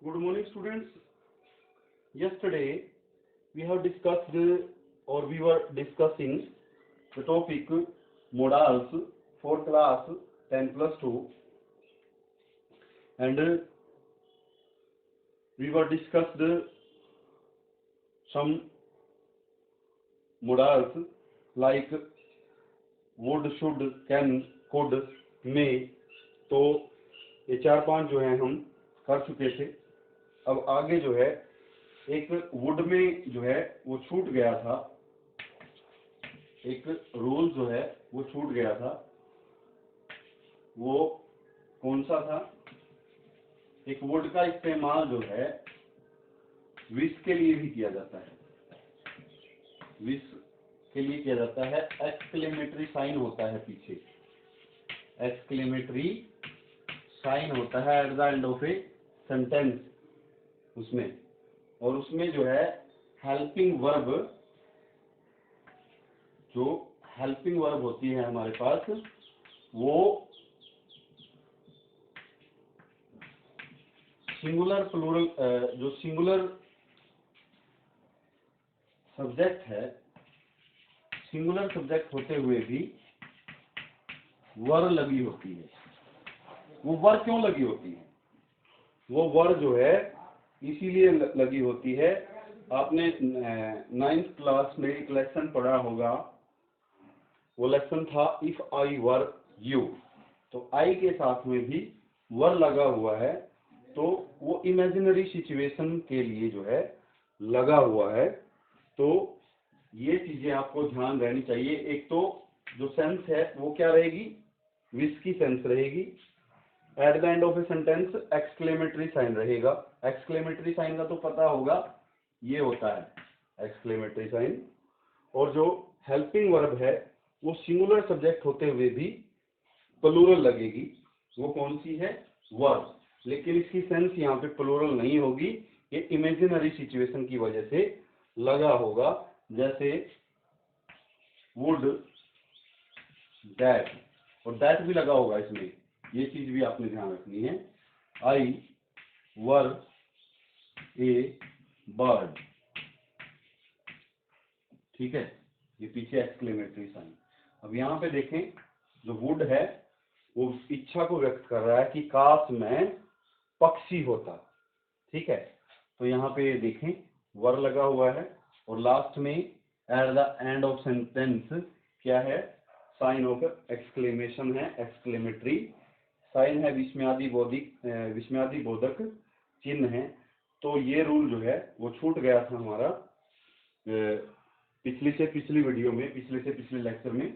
Good morning, students. Yesterday we have discussed or we were discussing the topic modals for class 10 plus 2, and we were discussed some modals like would, should, can, could, may. तो ये 4-5 जो है हम कर चुके थे। अब आगे जो है एक वुड में जो है वो छूट गया था, एक रूल जो है वो छूट गया था। वो कौन सा था? एक वुड का इस्तेमाल जो है विश के लिए भी किया जाता है, विश के लिए किया जाता है। एक्सक्लेमेटरी साइन होता है पीछे, एक्सक्लेमेटरी साइन होता है eight the end of a sentence उसमें, और उसमें जो है हेल्पिंग वर्ब, जो हेल्पिंग वर्ब होती है हमारे पास, वो सिंगुलर प्लूरल, जो सिंगुलर सब्जेक्ट है, सिंगुलर सब्जेक्ट होते हुए भी वर लगी होती है। वो वर क्यों लगी होती है? वो वर जो है इसीलिए लगी होती है। आपने 9th क्लास में एक लेसन पढ़ा होगा, वो लेसन था इफ आई वर यू। तो आई के साथ में भी वर लगा हुआ है, तो वो इमेजिनरी सिचुएशन के लिए जो है लगा हुआ है। तो ये चीजें आपको ध्यान रहनी चाहिए। एक तो जो सेंस है वो क्या रहेगी? विश की सेंस रहेगी। At the end of a sentence exclamatory sign रहेगा। एक्सक्लेमेटरी साइन का तो पता होगा, ये होता है एक्सक्लेमेटरी साइन। और जो हेल्पिंग वर्ब है वो सिंगुलर सब्जेक्ट होते हुए भी प्लूरल लगेगी। वो कौन सी है? वर्ब। लेकिन इसकी सेंस यहाँ पे प्लूरल नहीं होगी, ये इमेजिनरी सिचुएशन की वजह से लगा होगा। जैसे वुड, दैट, और दैट भी लगा होगा इसमें, ये चीज भी आपने ध्यान रखनी है। आई वर ए बर्ड, ठीक है, ये पीछे एक्सक्लेमेटरी साइन। अब यहाँ पे देखें, जो वुड है वो इच्छा को व्यक्त कर रहा है कि काश मैं पक्षी होता, ठीक है। तो यहाँ पे देखें वर लगा हुआ है, और लास्ट में eight the end of sentence क्या है? साइन ऑफ एक्सक्लेमेशन है, एक्सक्लेमेटरी साइन है, विस्मयादि बोधक चिन्ह है। तो ये रूल जो है वो छूट गया था हमारा पिछली वीडियो में, पिछले लेक्चर में,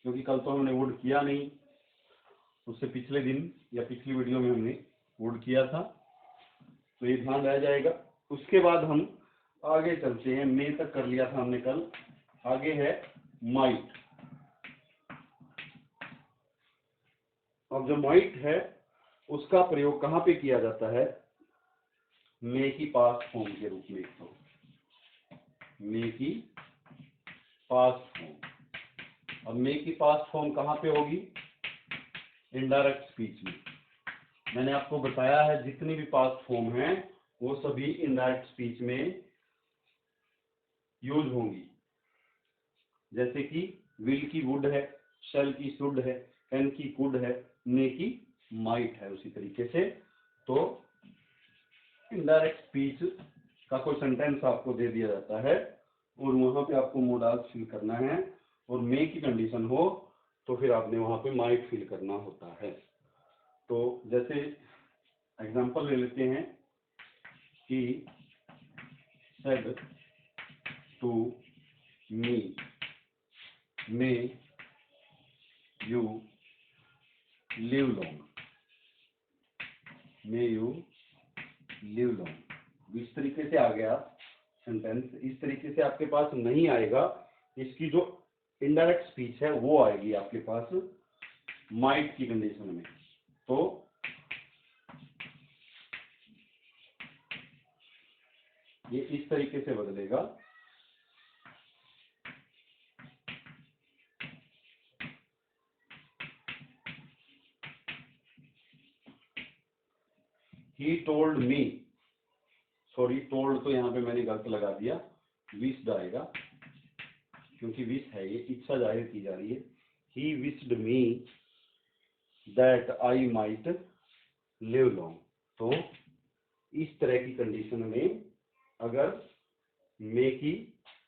क्योंकि कल तो हमने वुड किया नहीं, उससे पिछले दिन या पिछली वीडियो में हमने वुड किया था। तो ये ध्यान रह जाएगा। उसके बाद हम आगे चलते हैं। मे तक कर लिया था हमने कल, आगे है माइट। अब जो माइट है उसका प्रयोग कहाँ पे किया जाता है? मे की पास्ट फॉर्म के रूप में। तो मे की पास्ट फॉर्म, अब मे की पास्ट फॉर्म कहाँ पे होगी? इनडायरेक्ट स्पीच में। मैंने आपको बताया है जितनी भी पास्ट फॉर्म है वो सभी इनडायरेक्ट स्पीच में यूज होंगी। जैसे कि विल की वुड है, शैल की शुड है, कैन की कुड है, मे की माइट है। उसी तरीके से तो इनडायरेक्ट स्पीच का कोई सेंटेंस आपको दे दिया जाता है और वहां पे आपको मोडाल्स फिल करना है, और मे की कंडीशन हो तो फिर आपने वहां पे माइट फिल करना होता है। तो जैसे एग्जांपल ले लेते हैं कि said to me, may you live long, may you live long. इस तरीके से आ गया सेंटेंस। इस तरीके से आपके पास नहीं आएगा, इसकी जो इनडायरेक्ट स्पीच है वो आएगी आपके पास माइट की कंडीशन में। तो ये इस तरीके से बदलेगा। He told me, sorry told तो यहाँ पे मैंने गलत लगा दिया, विश्ड आएगा क्योंकि विश है, ये इच्छा जाहिर की जा रही है। He wished me that I might live long. तो इस तरह की कंडीशन में अगर मे की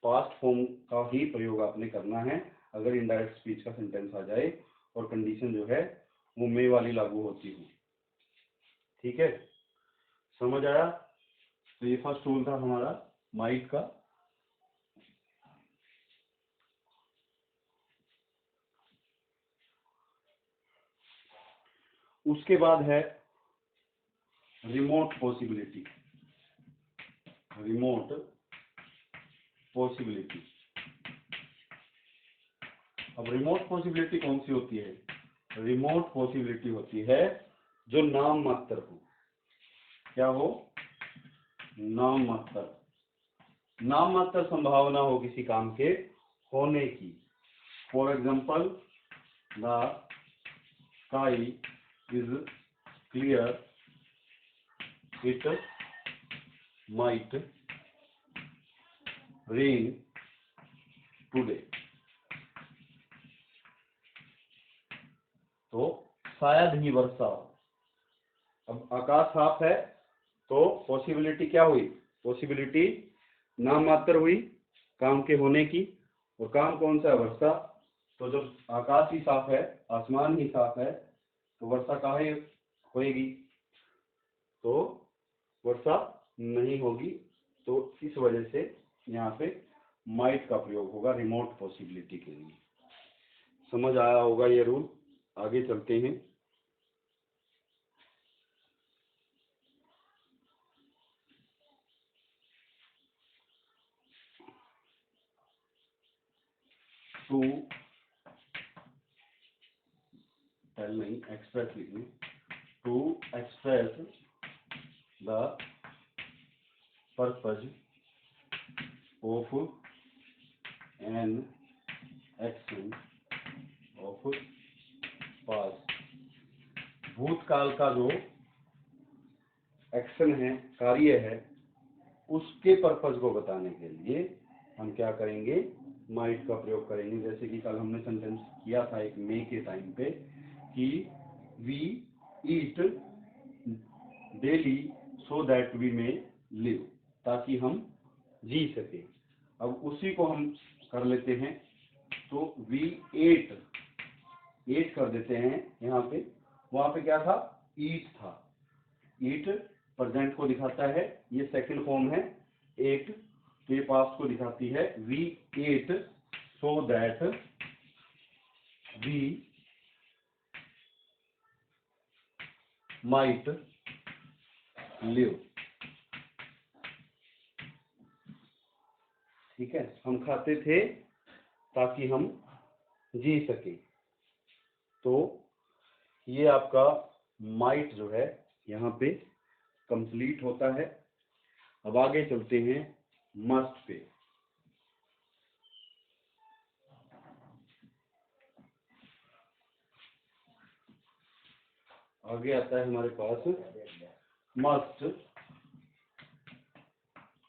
पास्ट फॉर्म का ही प्रयोग आपने करना है, अगर इनडायरेक्ट स्पीच का सेंटेंस आ जाए और कंडीशन जो है वो मे वाली लागू होती हो। ठीक है, समझ आया? तो ये फर्स्ट रूल था हमारा माइट का। उसके बाद है रिमोट पॉसिबिलिटी। रिमोट पॉसिबिलिटी, अब रिमोट पॉसिबिलिटी कौन सी होती है? रिमोट पॉसिबिलिटी होती है जो नाम मात्र हो। क्या हो? नाम मात्र, नाम मात्र संभावना हो किसी काम के होने की। For example, the sky is clear, it might rain today. तो शायद ही वर्षा हो। अब आकाश साफ है तो पॉसिबिलिटी क्या हुई? पॉसिबिलिटी नाम मात्र हुई काम के होने की, और काम कौन सा है? वर्षा। तो जब आकाश ही साफ है, आसमान ही साफ है, तो वर्षा काहे होएगी? तो वर्षा नहीं होगी। तो इस वजह से यहाँ पे माइट का प्रयोग होगा रिमोट पॉसिबिलिटी के लिए। समझ आया होगा ये रूल? आगे चलते हैं। टू टेल नहीं, एक्सप्रेस लिखने, to express the purpose of an action of past. भूतकाल का जो एक्शन है, कार्य है, उसके पर्पज को बताने के लिए हम क्या करेंगे? माइट का प्रयोग करेंगे। जैसे कि कल हमने सेंटेंस किया था एक मे के टाइम पे कि we eat daily so that we may live, ताकि हम जी सके। अब उसी को हम कर लेते हैं, तो वी एट, एट कर देते हैं यहाँ पे। वहां पे क्या था? ईट था। ईट प्रेजेंट को दिखाता है, ये सेकंड फॉर्म है एट, तो ये पास्ट को दिखाती है। We ate so that we might live. ठीक है, हम खाते थे ताकि हम जी सके। तो ये आपका माइट जो है यहाँ पे कंप्लीट होता है। अब आगे चलते हैं मस्ट पे। आगे आता है हमारे पास मस्ट।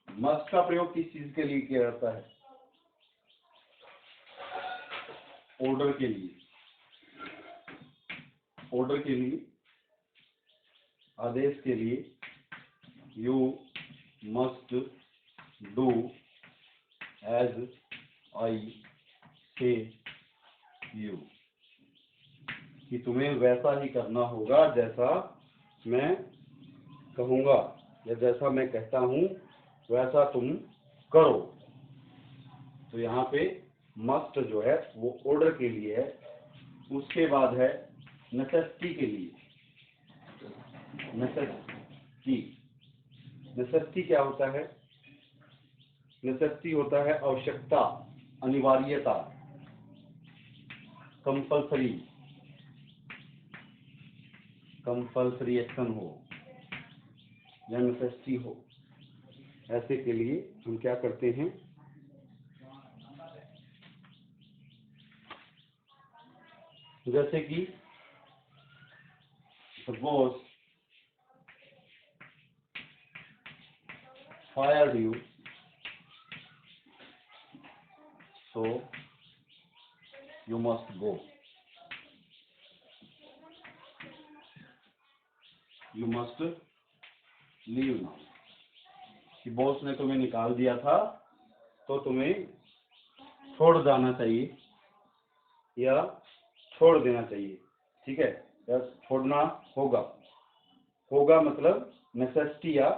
मस्ट का प्रयोग किस चीज के लिए किया जाता है? ऑर्डर के लिए। ऑर्डर के लिए, आदेश के लिए। You must do as I say you, कि तुम्हें वैसा ही करना होगा जैसा मैं कहूँगा, या जैसा मैं कहता हूँ वैसा तुम करो। तो यहाँ पे मस्ट जो है वो ऑर्डर के लिए है। उसके बाद है नेसेसिटी के लिए। नेसेसिटी, नेसेसिटी क्या होता है? नेसेसिटी होता है आवश्यकता, अनिवार्यता, कंपल्सरी, कंपल्सरी एक्शन हो या नेसेसिटी हो, ऐसे के लिए हम क्या करते हैं? जैसे कि suppose fired you, so you must go. You must leave now. कि बॉस ने तुम्हें निकाल दिया था तो तुम्हें छोड़ जाना चाहिए या छोड़ देना चाहिए, ठीक है, या छोड़ना होगा। होगा मतलब नेसेसिटी या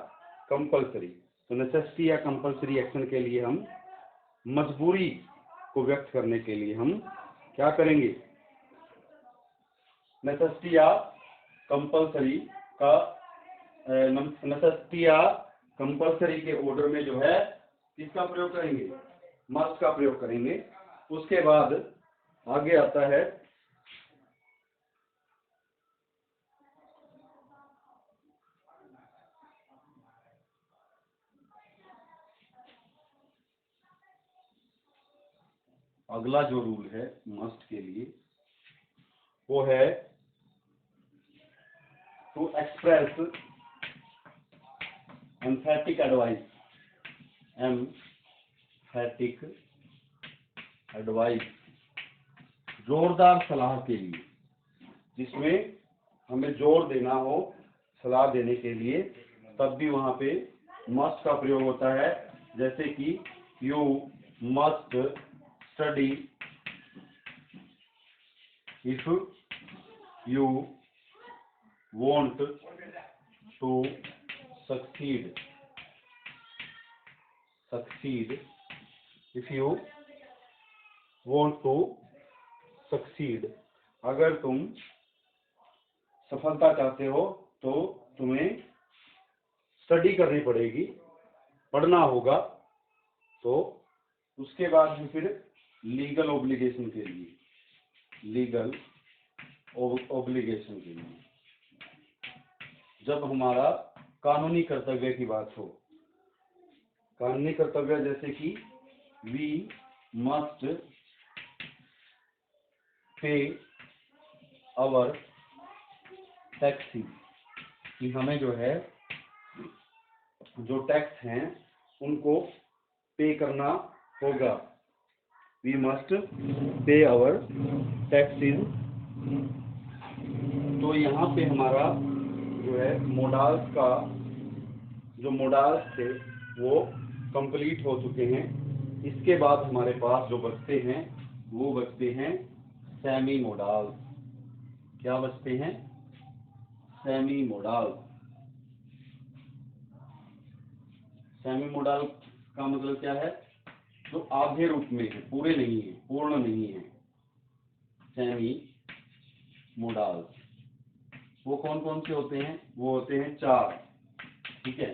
कंपल्सरी। तो नेसेसिटी या कंपल्सरी एक्शन के लिए हम मजबूरी को व्यक्त करने के लिए हम क्या करेंगे, नेसेसिटी या कंपल्सरी का नेसेसिटी या कंपल्सरी के ऑर्डर में जो है किसका प्रयोग करेंगे, मस्ट का प्रयोग करेंगे। उसके बाद आगे आता है अगला जो रूल है मस्ट के लिए, वो है to express emphatic advice. Emphatic advice, जोरदार सलाह के लिए, जिसमें हमें जोर देना हो सलाह देने के लिए, तब भी वहां पे मस्ट का प्रयोग होता है। जैसे कि you must study if you want to succeed. Succeed, if you want to succeed, अगर तुम सफलता चाहते हो तो तुम्हें स्टडी करनी पड़ेगी, पढ़ना होगा। तो उसके बाद भी फिर लीगल ऑब्लिगेशन के लिए, लीगल ऑब्लिगेशन के लिए, जब हमारा कानूनी कर्तव्य की बात हो, कानूनी कर्तव्य जैसे कि we must pay our taxi, कि हमें जो है जो टैक्स हैं उनको पे करना होगा। We must pay our taxes. तो यहाँ पे हमारा जो है मोडाल्स का जो मोडाल्स थे वो कंप्लीट हो चुके हैं। इसके बाद हमारे पास जो बचते हैं वो बचते हैं सेमी मोडाल्स। क्या बचते हैं, सेमी मोडाल्स। सेमी मोडाल का मतलब क्या है, जो आधे रूप में है, पूरे नहीं है, पूर्ण नहीं है। सेमी मोडाल्स वो कौन कौन से होते हैं, वो होते हैं 4, ठीक है।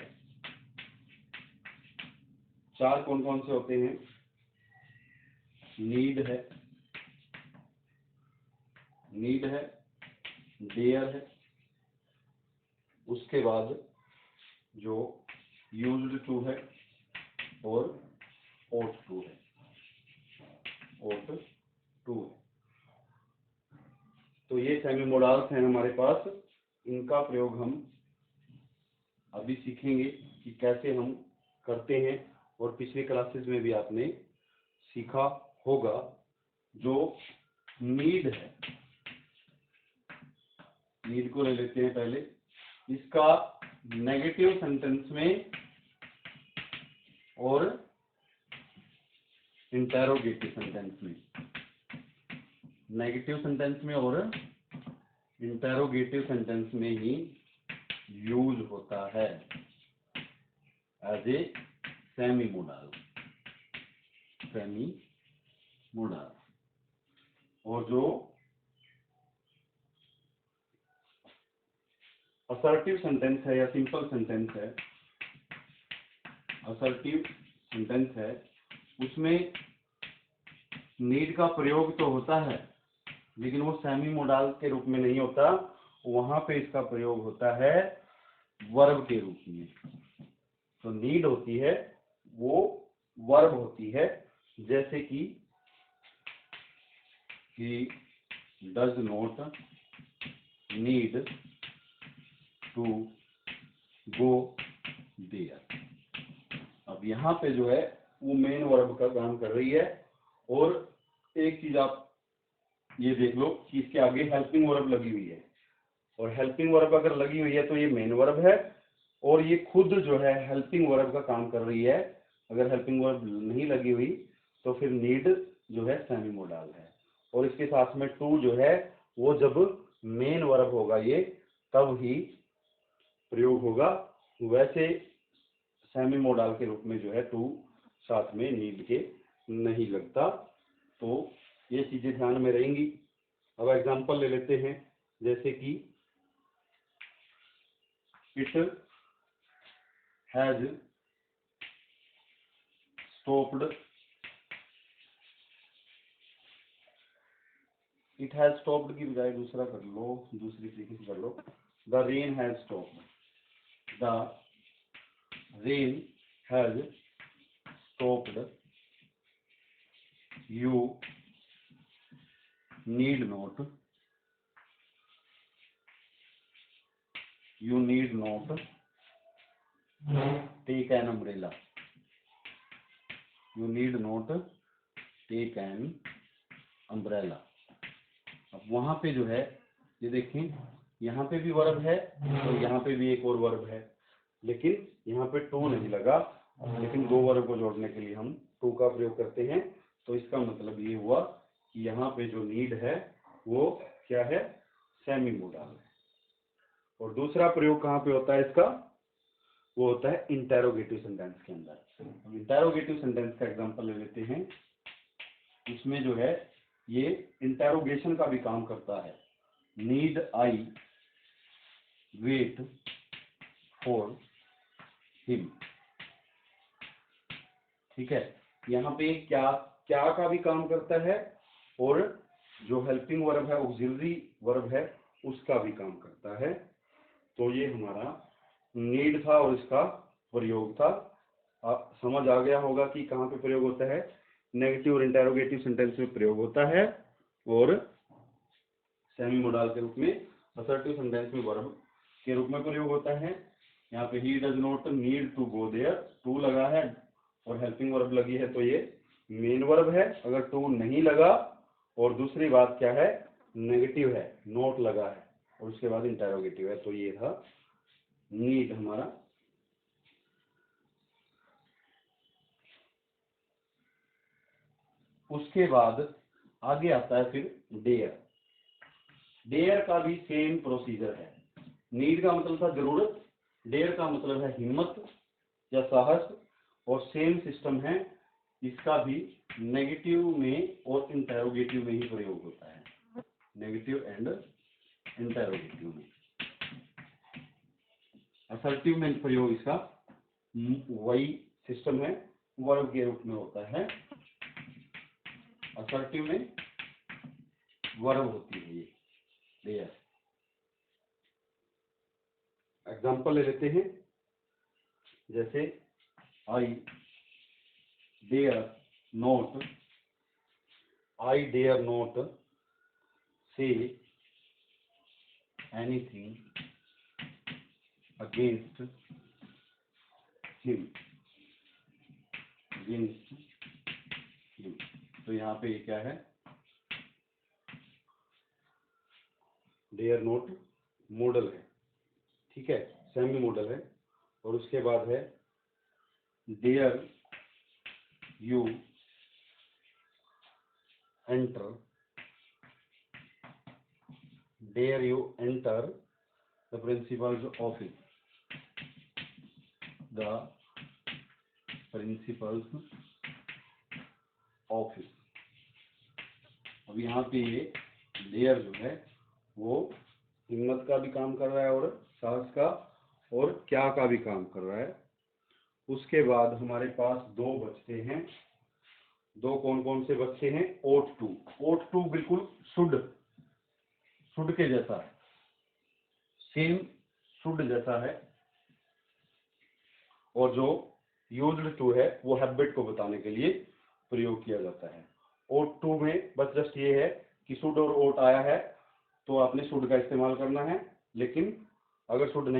4 कौन कौन से होते हैं, नीड है, नीड है, डेयर है, उसके बाद जो यूज्ड टू है और ought to है, ought to है। तो ये सेमी मोडाल्स हैं हमारे पास। इनका प्रयोग हम अभी सीखेंगे कि कैसे हम करते हैं, और पिछले क्लासेस में भी आपने सीखा होगा। जो नीड है, नीड को ले लेते हैं पहले। इसका नेगेटिव सेंटेंस में और इंटेरोगेटिव सेंटेंस में, नेगेटिव सेंटेंस में और इंटेरोगेटिव सेंटेंस में ही यूज होता है as a semi modal, semi modal. और जो असर्टिव सेंटेंस है या सिंपल सेंटेंस है, असर्टिव सेंटेंस है, उसमें नीड का प्रयोग तो होता है लेकिन वो सेमी मोडाल के रूप में नहीं होता। वहां पे इसका प्रयोग होता है वर्ब के रूप में। तो नीड होती है वो वर्ब होती है, जैसे कि he does not need to go there। यहाँ पे जो है वो मेन वर्ब का काम कर रही है। और एक चीज आप ये देख लो कि इसके आगे हेल्पिंग वर्ब लगी हुई है, और हेल्पिंग वर्ब अगर लगी हुई है तो ये मेन वर्ब है, और ये खुद जो है हेल्पिंग वर्ब का काम कर रही है। अगर हेल्पिंग वर्ब नहीं लगी हुई तो फिर नीड जो है सेमी मोडाल है। और इसके साथ में टू जो है वो जब मेन वर्ब होगा ये तब ही प्रयोग होगा, वैसे सेमी मोडाल के रूप में जो है टू साथ में नीड के नहीं लगता। तो ये चीजें ध्यान में रहेंगी। अब एग्जांपल ले लेते हैं, जैसे कि it has stopped, it has stopped की बजाय दूसरा कर लो, दूसरी तरीके से कर लो। The rain has stopped, the rain has stopped, you need not, you need not take an umbrella, you need not take an umbrella। अब वहां पे जो है ये देखें, यहाँ पे भी वर्ब है और यहाँ पे भी एक और वर्ब है, लेकिन यहाँ पे टू नहीं लगा, लेकिन दो वर्ब को जोड़ने के लिए हम टू का प्रयोग करते हैं। तो इसका मतलब ये हुआ कि यहाँ पे जो नीड है वो क्या है, सेमी मोडाल है। और दूसरा प्रयोग कहाँ पे होता है इसका, वो होता है इंटेरोगेटिव सेंटेंस के अंदर। अब इंटेरोगेटिव सेंटेंस का एग्जांपल ले लेते हैं। इसमें जो है ये इंटेरोगेशन का भी काम करता है। Need I wait for him, ठीक है। यहाँ पे क्या क्या का भी काम करता है, और जो हेल्पिंग वर्ब है, ऑक्सिलरी वर्ब है, उसका भी काम करता है। तो ये हमारा नीड था और इसका प्रयोग था। आप समझ आ गया होगा कि कहाँ पे प्रयोग होता है, नेगेटिव और इंटेरोगेटिव सेंटेंस में प्रयोग होता है, और सेमी मोडाल के रूप में, असर्टिव सेंटेंस में वर्ब के रूप में प्रयोग होता है। यहाँ पे ही does not need to go there, to लगा है और हेल्पिंग वर्ब लगी है तो ये मेन वर्ब है। अगर टू नहीं लगा और दूसरी बात क्या है, नेगेटिव है, नॉट लगा है और उसके बाद इंटेरोगेटिव है, तो ये था नीड हमारा। उसके बाद आगे आता है फिर डेयर। डेयर का भी सेम प्रोसीजर है। नीड का मतलब था जरूरत, डेयर का मतलब है हिम्मत या साहस, और सेम सिस्टम है। इसका भी नेगेटिव में और इंटेरोगेटिव में ही प्रयोग होता है, नेगेटिव एंड इंटेरोगेटिव में। असर्टिव में प्रयोग इसका वही सिस्टम है, वर्ब के रूप में होता है। असर्टिव में वर्ब होती है ये डेयर। एग्जांपल ले लेते हैं, जैसे I dare not, I dare not say anything against him, against him. तो यहाँ पे ये क्या है, डेयर नॉट मॉडल है, ठीक है, सेमी मॉडल है। और उसके बाद है dare you enter, dare you enter the principal's office, the principal's office. अब यहाँ पे ये डेयर जो है वो हिम्मत का भी काम कर रहा है और साहस का और क्या का भी काम कर रहा है। उसके बाद हमारे पास दो बचते हैं, दो कौन कौन से बचते हैं, ओट टू। ओट टू बिल्कुल शुड, शुड के जैसा है, सेम शुड जैसा है। और जो यूज्ड टू है वो हैबिट को बताने के लिए प्रयोग किया जाता है। ओट टू में बस जस्ट ये है कि शुड और ओट आया है तो आपने शुड का इस्तेमाल करना है, लेकिन अगर शुड नहीं